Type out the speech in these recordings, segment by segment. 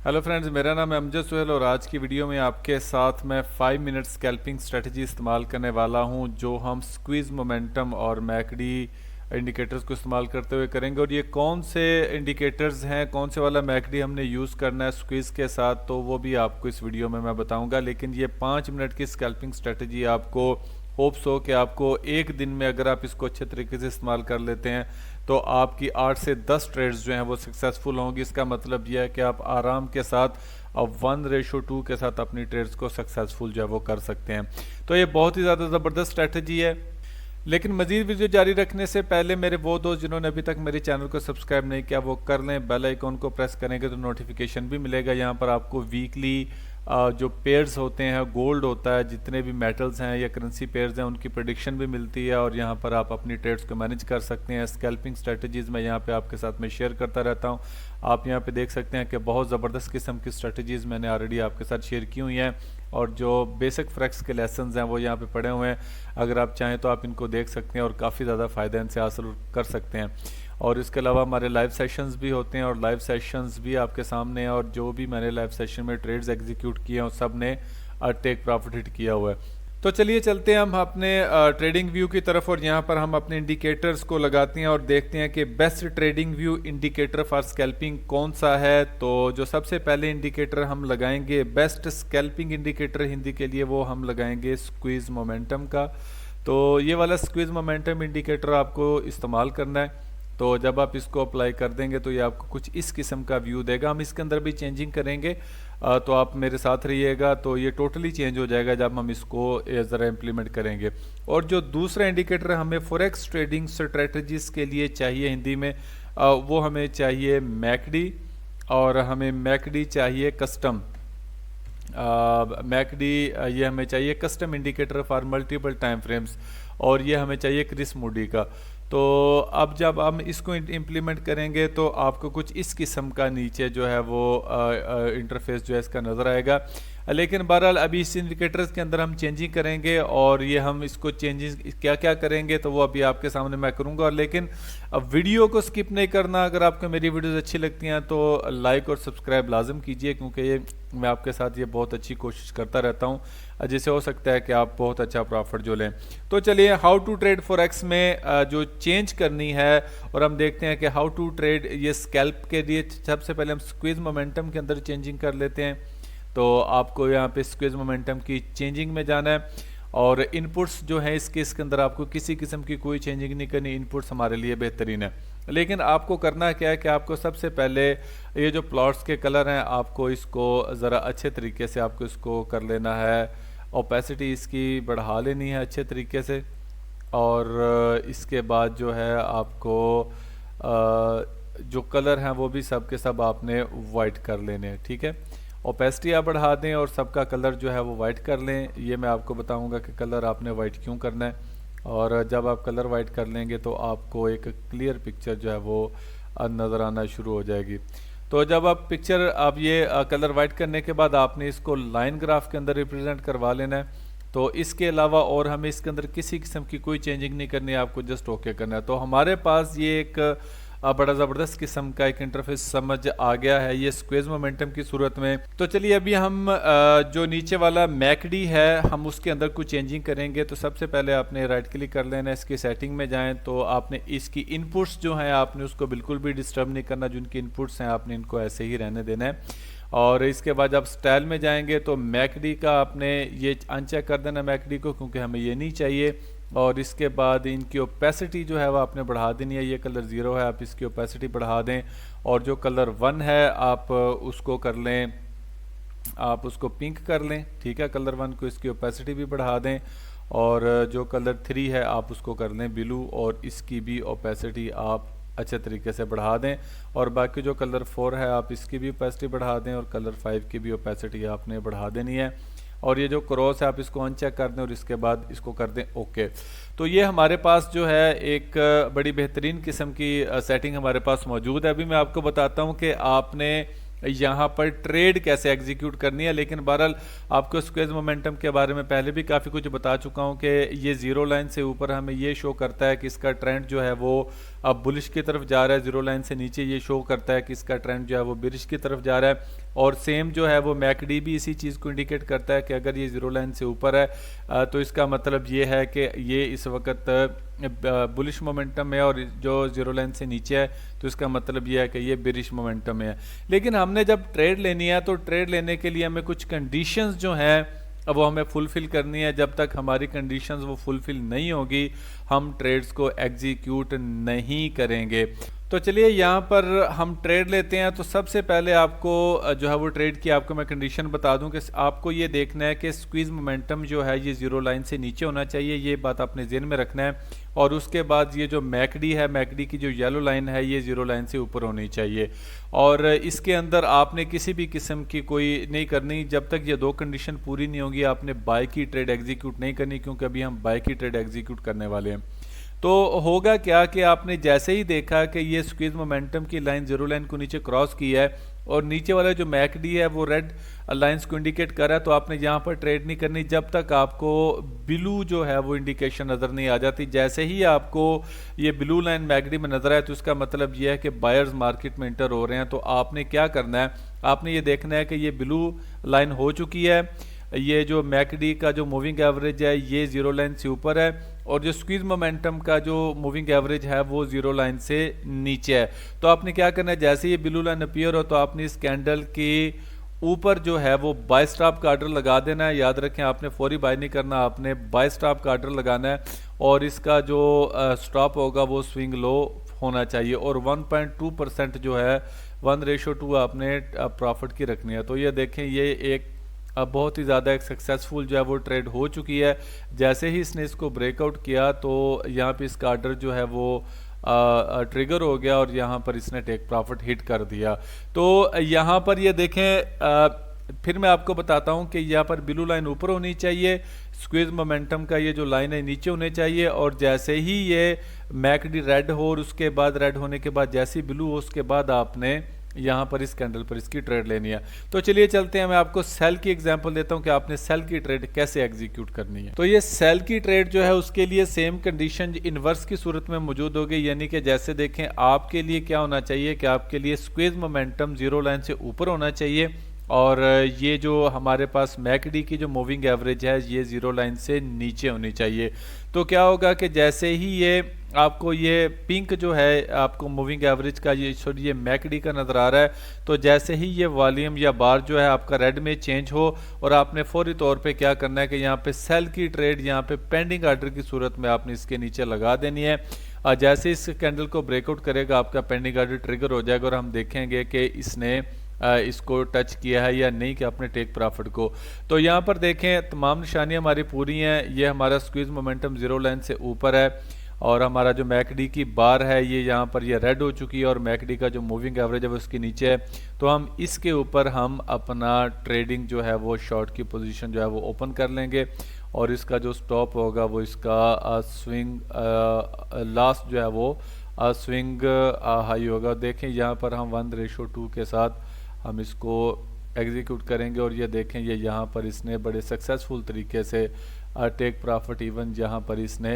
Hello friends, मेरा नाम है अमजद सुहेल और आज की वीडियो में आपके साथ मैं 5 मिनट स्कैल्पिंग स्ट्रेटजी इस्तेमाल करने वाला हूं, जो हम स्क्वीज़ मोमेंटम और मैकडी इंडिकेटर्स को इस्तेमाल करते हुए करेंगे। और ये कौन से इंडिकेटर्स हैं, कौन से वाला मैकडी हमने यूज़ करना है स्क्वीज़ के साथ, तो वो भी आपको इस वीडियो में मैं बताऊंगा। लेकिन ये 5 मिनट की स्कैल्पिंग स्ट्रेटजी आपको होप्स हो कि आपको एक दिन में अगर आप इसको अच्छे तरीके से इस्तेमाल कर लेते हैं तो आपकी 8 से 10 ट्रेड्स जो हैं वो सक्सेसफुल होंगी। इसका मतलब यह है कि आप आराम के साथ अब 1:2 के साथ अपनी ट्रेड्स को सक्सेसफुल जो है वो कर सकते हैं। तो ये बहुत ही ज़्यादा ज़बरदस्त स्ट्रैटेजी है। लेकिन मजीद वीडियो जारी रखने से पहले मेरे वो दोस्त जिन्होंने अभी तक मेरे चैनल को सब्सक्राइब नहीं किया वो कर लें, बेल आइकॉन को प्रेस करेंगे तो नोटिफिकेशन भी मिलेगा। यहाँ पर आपको वीकली जो पेयर्स होते हैं, गोल्ड होता है, जितने भी मेटल्स हैं या करेंसी पेयर्स हैं उनकी प्रेडिक्शन भी मिलती है और यहाँ पर आप अपनी ट्रेड्स को मैनेज कर सकते हैं। स्कैल्पिंग स्ट्रेटजीज़ मैं यहाँ पे आपके साथ में शेयर करता रहता हूँ। आप यहाँ पे देख सकते हैं कि बहुत ज़बरदस्त किस्म की स्ट्रेटजीज़ मैंने ऑलरेडी आपके साथ शेयर की हुई हैं और जो बेसिक फ्रैक्स के लेसन्स हैं वो यहाँ पे पड़े हुए हैं। अगर आप चाहें तो आप इनको देख सकते हैं और काफ़ी ज़्यादा फ़ायदा इनसे हासिल कर सकते हैं। और इसके अलावा हमारे लाइव सेशंस भी होते हैं और लाइव सेशंस भी आपके सामने हैं और जो भी मैंने लाइव सेशन में ट्रेड्स एग्जीक्यूट किए हैं सब ने टेक प्रॉफिट हिट किया हुआ है। तो चलिए चलते हैं हम अपने ट्रेडिंग व्यू की तरफ और यहाँ पर हम अपने इंडिकेटर्स को लगाते हैं और देखते हैं कि best trading view indicator for scalping कौन सा है। तो जो सबसे पहले इंडिकेटर हम लगाएंगे बेस्ट स्कैल्पिंग इंडिकेटर हिंदी के लिए, वो हम लगाएंगे स्क्वीज मोमेंटम का। तो ये वाला स्क्वीज मोमेंटम इंडिकेटर आपको इस्तेमाल करना है। तो जब आप इसको अप्लाई कर देंगे तो ये आपको कुछ इस किस्म का व्यू देगा। हम इसके अंदर भी चेंजिंग करेंगे, तो आप मेरे साथ रहिएगा। तो ये टोटली चेंज हो जाएगा जब हम इसको ज़रा इम्प्लीमेंट करेंगे। और जो दूसरा इंडिकेटर हमें फॉरेक्स ट्रेडिंग स्ट्रेटजीज़ के लिए चाहिए हिंदी में, वो हमें चाहिए मैकडी, और हमें मैकडी चाहिए कस्टम मैकडी, ये हमें चाहिए custom indicator for multiple time frames, और ये हमें चाहिए क्रिस मूडी का। तो अब जब हम इसको इम्प्लीमेंट करेंगे तो आपको कुछ इस किस्म का नीचे जो है वो इंटरफेस जो है इसका नज़र आएगा। लेकिन बहरहाल अभी इस इंडिकेटर्स के अंदर हम चेंजिंग करेंगे और ये हम इसको चेंजेस क्या क्या करेंगे तो वो अभी आपके सामने मैं करूँगा। लेकिन अब वीडियो को स्किप नहीं करना। अगर आपको मेरी वीडियोस अच्छी लगती हैं तो लाइक और सब्सक्राइब लाजम कीजिए, क्योंकि ये मैं आपके साथ ये बहुत अच्छी कोशिश करता रहता हूँ, जिससे हो सकता है कि आप बहुत अच्छा प्रॉफिट जो लें। तो चलिए हाउ टू ट्रेड फॉरेक्स में जो चेंज करनी है, और हम देखते हैं कि हाउ टू ट्रेड ये स्कैल्प के लिए सबसे पहले हम स्क्वीज मोमेंटम के अंदर चेंजिंग कर लेते हैं। तो आपको यहाँ पे स्क्वीज मोमेंटम की चेंजिंग में जाना है और इनपुट्स जो है इस केस के अंदर आपको किसी किस्म की कोई चेंजिंग नहीं करनी। इनपुट्स हमारे लिए बेहतरीन है। लेकिन आपको करना क्या है कि आपको सबसे पहले ये जो प्लॉट्स के कलर हैं आपको इसको ज़रा अच्छे तरीके से आपको इसको कर लेना है। ओपेसिटी इसकी बढ़ा लेनी है अच्छे तरीके से, और इसके बाद जो है आपको जो कलर हैं वो भी सब के सब आपने वाइट कर लेने हैं। ठीक है, ओपेसिटी आप बढ़ा दें और सबका कलर जो है वो वाइट कर लें। ये मैं आपको बताऊंगा कि कलर आपने वाइट क्यों करना है। और जब आप कलर वाइट कर लेंगे तो आपको एक क्लियर पिक्चर जो है वो नज़र आना शुरू हो जाएगी। तो जब आप पिक्चर आप ये कलर वाइट करने के बाद आपने इसको लाइन ग्राफ के अंदर रिप्रेजेंट करवा लेना है। तो इसके अलावा और हमें इसके अंदर किसी किस्म की कोई चेंजिंग नहीं करनी है, आपको जस्ट ओके करना है। तो हमारे पास ये एक बड़ा ज़बरदस्त किस्म का एक इंटरफेस समझ आ गया है ये स्क्वीज मोमेंटम की सूरत में। तो चलिए अभी हम जो नीचे वाला मैकडी है हम उसके अंदर कुछ चेंजिंग करेंगे। तो सबसे पहले आपने राइट क्लिक कर लेना है, इसकी सेटिंग में जाएं तो आपने इसकी इनपुट्स जो हैं आपने उसको बिल्कुल भी डिस्टर्ब नहीं करना। जिनकी इनपुट्स हैं आपने इनको ऐसे ही रहने देना है। और इसके बाद जब स्टाइल में जाएंगे तो मैकडी का आपने ये अनचेक कर देना मैकडी को, क्योंकि हमें ये नहीं चाहिए। और इसके बाद इनकी ओपेसिटी जो है वो आपने बढ़ा देनी है। ये कलर 0 है, आप इसकी ओपेसिटी बढ़ा दें। और जो कलर 1 है आप उसको कर लें, आप उसको पिंक कर लें। ठीक है, कलर 1 को इसकी ओपेसिटी भी बढ़ा दें। और जो कलर 3 है आप उसको कर लें ब्लू, और इसकी भी ओपेसिटी आप अच्छे तरीके से बढ़ा दें। और बाकी जो कलर 4 है आप इसकी भी ओपेसिटी बढ़ा दें और कलर 5 की भी ओपेसिटी आपने बढ़ा देनी है। और ये जो क्रॉस है आप इसको अनचेक कर दें और इसके बाद इसको कर दें ओके। तो ये हमारे पास जो है एक बड़ी बेहतरीन किस्म की सेटिंग हमारे पास मौजूद है। अभी मैं आपको बताता हूँ कि आपने यहाँ पर ट्रेड कैसे एग्जीक्यूट करनी है। लेकिन बहरहाल आपको स्क्वेज मोमेंटम के बारे में पहले भी काफ़ी कुछ बता चुका हूँ कि ये जीरो लाइन से ऊपर हमें ये शो करता है कि इसका ट्रेंड जो है वो अब बुलिश की तरफ जा रहा है, जीरो लाइन से नीचे ये शो करता है कि इसका ट्रेंड जो है वो बिरिश की तरफ जा रहा है। और सेम जो है वो मैकडी भी इसी चीज़ को इंडिकेट करता है कि अगर ये जीरो लाइन से ऊपर है तो इसका मतलब ये है कि ये इस वक्त बुलिश मोमेंटम है, और जो जीरो लाइन से नीचे है तो इसका मतलब ये है कि ये बिरिश मोमेंटम है। लेकिन हमने जब ट्रेड लेनी है तो ट्रेड लेने के लिए हमें कुछ कंडीशंस जो हैं अब वो हमें फुलफिल करनी है। जब तक हमारी कंडीशंस वो फुलफिल नहीं होगी हम ट्रेड्स को एग्जीक्यूट नहीं करेंगे। तो चलिए यहाँ पर हम ट्रेड लेते हैं। तो सबसे पहले आपको जो है वो ट्रेड की आपको मैं कंडीशन बता दूं कि आपको ये देखना है कि स्क्वीज मोमेंटम जो है ये जीरो लाइन से नीचे होना चाहिए, ये बात आपने ज़हन में रखना है। और उसके बाद ये जो मैकडी है, मैकडी की जो येलो लाइन है ये जीरो लाइन से ऊपर होनी चाहिए। और इसके अंदर आपने किसी भी किस्म की कोई नहीं करनी जब तक ये दो कंडीशन पूरी नहीं होगी। आपने बाय की ट्रेड एग्जीक्यूट नहीं करनी, क्योंकि अभी हम बाय की ट्रेड एग्जीक्यूट करने वाले हैं। तो होगा क्या कि आपने जैसे ही देखा कि ये स्क्वीज मोमेंटम की लाइन जीरो लाइन को नीचे क्रॉस की है और नीचे वाला जो मैकडी है वो रेड लाइंस को इंडिकेट कर रहा है, तो आपने यहाँ पर ट्रेड नहीं करनी जब तक आपको ब्लू जो है वो इंडिकेशन नज़र नहीं आ जाती। जैसे ही आपको ये ब्लू लाइन मैकडी में नज़र आए तो इसका मतलब ये है कि बायर्स मार्केट में इंटर हो रहे हैं। तो आपने क्या करना है, आपने ये देखना है कि ये ब्लू लाइन हो चुकी है, ये जो मैकडी का जो मूविंग एवरेज है ये जीरो लाइन से ऊपर है, और जो स्क्वीज मोमेंटम का जो मूविंग एवरेज है वो जीरो लाइन से नीचे है। तो आपने क्या करना है, जैसे ये ब्लू लाइन अपीयर हो तो आपने इस कैंडल के ऊपर जो है वो बाय स्टॉप का ऑर्डर लगा देना है। याद रखें आपने फौरी बाय नहीं करना, आपने बाय स्टॉप का ऑर्डर लगाना है और इसका जो स्टॉप होगा वो स्विंग लो होना चाहिए। और 1.2% जो है 1:2 आपने प्रॉफिट की रखनी है। तो ये देखें ये एक अब बहुत ही ज़्यादा एक सक्सेसफुल जो है वो ट्रेड हो चुकी है। जैसे ही इसने इसको ब्रेकआउट किया तो यहाँ पे इसका ऑर्डर जो है वो ट्रिगर हो गया और यहाँ पर इसने टेक प्रॉफिट हिट कर दिया। तो यहाँ पर ये देखें फिर मैं आपको बताता हूँ कि यहाँ पर ब्लू लाइन ऊपर होनी चाहिए, स्क्वीज मोमेंटम का ये जो लाइन है नीचे होने चाहिए, और जैसे ही ये मैकडी रेड हो और उसके बाद रेड होने के बाद जैसे ही ब्लू हो उसके बाद आपने यहाँ पर इस कैंडल पर इसकी ट्रेड लेनी है। तो चलिए चलते हैं, मैं आपको सेल की एग्जांपल देता हूँ कि आपने सेल की ट्रेड कैसे एग्जीक्यूट करनी है। तो ये सेल की ट्रेड जो है उसके लिए सेम कंडीशन इनवर्स की सूरत में मौजूद होगी, यानी कि जैसे देखें आपके लिए क्या होना चाहिए कि आपके लिए स्क्वीज मोमेंटम जीरो लाइन से ऊपर होना चाहिए, और ये जो हमारे पास मैकडी की जो मूविंग एवरेज है ये जीरो लाइन से नीचे होनी चाहिए। तो क्या होगा कि जैसे ही ये आपको ये पिंक जो है आपको मूविंग एवरेज का ये मैकडी का नज़र आ रहा है, तो जैसे ही ये वॉल्यूम या बार जो है आपका रेड में चेंज हो और आपने फौरी तौर पे क्या करना है कि यहाँ पे सेल की ट्रेड यहाँ पे पेंडिंग ऑर्डर की सूरत में आपने इसके नीचे लगा देनी है। और जैसे इस कैंडल को ब्रेकआउट करेगा आपका पेंडिंग ऑर्डर ट्रिगर हो जाएगा और हम देखेंगे कि इसने इसको टच किया है या नहीं कि अपने टेक प्रॉफिट को। तो यहाँ पर देखें तमाम निशानियाँ हमारी पूरी हैं। ये हमारा स्क्वीज मोमेंटम जीरो लाइन से ऊपर है और हमारा जो मैकडी की बार है ये यहाँ पर ये रेड हो चुकी है और मैकडी का जो मूविंग एवरेज है वो उसके नीचे है। तो हम इसके ऊपर हम अपना ट्रेडिंग जो है वो शॉर्ट की पोजीशन जो है वो ओपन कर लेंगे और इसका जो स्टॉप होगा वो इसका स्विंग लास्ट जो है वो स्विंग हाई होगा। देखें यहाँ पर हम 1:2 के साथ हम इसको एग्जीक्यूट करेंगे और ये देखें ये यहाँ पर इसने बड़े सक्सेसफुल तरीके से टेक प्रॉफिट इवन यहाँ पर इसने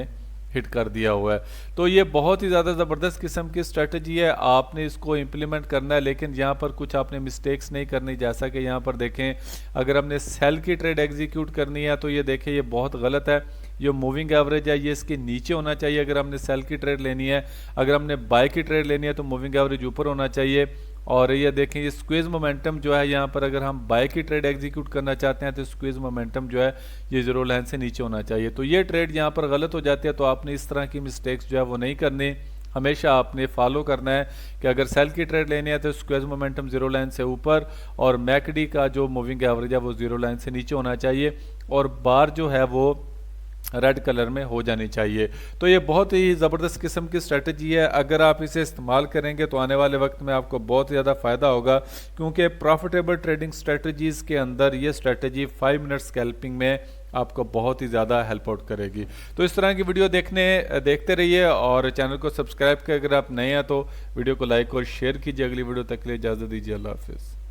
हिट कर दिया हुआ है। तो ये बहुत ही ज़्यादा ज़बरदस्त किस्म की स्ट्रेटजी है, आपने इसको इम्प्लीमेंट करना है, लेकिन यहाँ पर कुछ आपने मिस्टेक्स नहीं करनी। जैसा कि यहाँ पर देखें अगर हमने सेल की ट्रेड एग्जीक्यूट करनी है तो ये देखें ये बहुत गलत है। जो मूविंग एवरेज है ये इसके नीचे होना चाहिए अगर हमने सेल की ट्रेड लेनी है। अगर हमने बाय की ट्रेड लेनी है तो मूविंग एवरेज ऊपर होना चाहिए। और ये देखें ये स्क्वीज मोमेंटम जो है यहाँ पर अगर हम बाय की ट्रेड एग्जीक्यूट करना चाहते हैं तो स्क्वीज मोमेंटम जो है ये जीरो लाइन से नीचे होना चाहिए। तो ये ट्रेड यहाँ पर गलत हो जाती है। तो आपने इस तरह की मिस्टेक्स जो है वो नहीं करनी, हमेशा आपने फॉलो करना है कि अगर सेल की ट्रेड लेनी है तो स्क्वेज मोमेंटम जीरो लाइन से ऊपर और मैकडी का जो मूविंग एवरेज है वो जीरो लाइन से नीचे होना चाहिए और बार जो है वो रेड कलर में हो जानी चाहिए। तो ये बहुत ही ज़बरदस्त किस्म की स्ट्रेटजी है। अगर आप इसे इस्तेमाल करेंगे तो आने वाले वक्त में आपको बहुत ज़्यादा फ़ायदा होगा, क्योंकि प्रॉफिटेबल ट्रेडिंग स्ट्रेटजीज़ के अंदर ये स्ट्रेटजी 5 मिनट स्कैल्पिंग में आपको बहुत ही ज़्यादा हेल्प आउट करेगी। तो इस तरह की वीडियो देखते रहिए और चैनल को सब्सक्राइब कर, अगर आप नए हैं तो वीडियो को लाइक और शेयर कीजिए। अगली वीडियो तक के लिए इजाज़त दीजिए। अल्लाह हाफिज़।